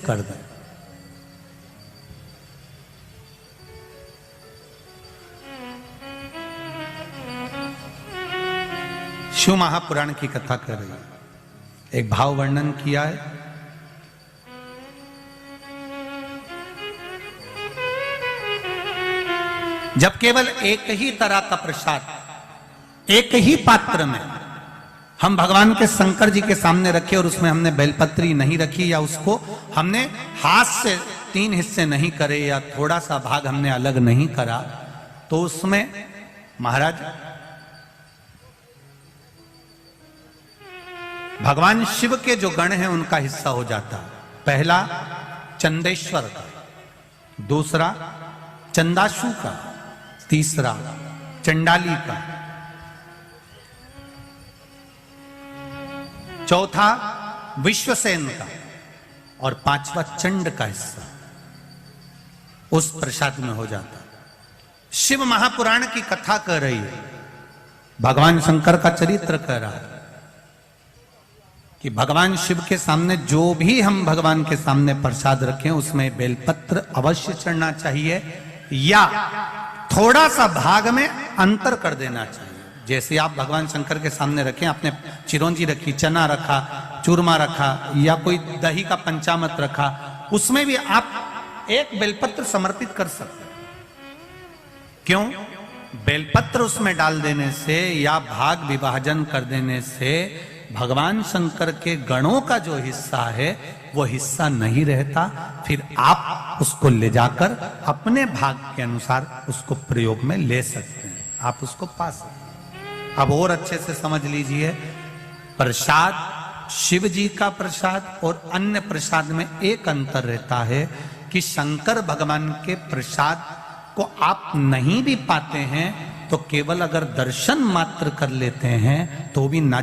कर दें। शिव महापुराण की कथा कर रही है, एक भाव वर्णन किया है। जब केवल एक ही तरह का प्रसाद एक ही पात्र में हम भगवान के शंकर जी के सामने रखे और उसमें हमने बेलपत्री नहीं रखी या उसको हमने हाथ से 3 हिस्से नहीं करे या थोड़ा सा भाग हमने अलग नहीं करा, तो उसमें महाराज भगवान शिव के जो गण हैं उनका हिस्सा हो जाता। पहला चंदेश्वर का, दूसरा चंदाशु का, तीसरा चंडाली का, चौथा विश्वसेन का और 5वां चंड का हिस्सा उस प्रसाद में हो जाता। शिव महापुराण की कथा कर रही है, भगवान शंकर का चरित्र कह रहा है कि भगवान शिव के सामने जो भी हम भगवान के सामने प्रसाद रखें उसमें बेलपत्र अवश्य चढ़ना चाहिए या थोड़ा सा भाग में अंतर कर देना चाहिए। जैसे आप भगवान शंकर के सामने रखें, आपने चिरौंजी रखी, चना रखा, चूरमा रखा या कोई दही का पंचामृत रखा, उसमें भी आप एक बेलपत्र समर्पित कर सकते हैं। क्यों? बेलपत्र उसमें डाल देने से या भाग विभाजन कर देने से भगवान शंकर के गणों का जो हिस्सा है वो हिस्सा नहीं रहता, फिर आप उसको ले जाकर अपने भाग के अनुसार उसको प्रयोग में ले सकते हैं, आप उसको पा सकते हैं। अब और अच्छे से समझ लीजिए, प्रसाद शिव जी का प्रसाद और अन्य प्रसाद में एक अंतर रहता है कि शंकर भगवान के प्रसाद को आप नहीं भी पाते हैं तो केवल अगर दर्शन मात्र कर लेते हैं तो भी ना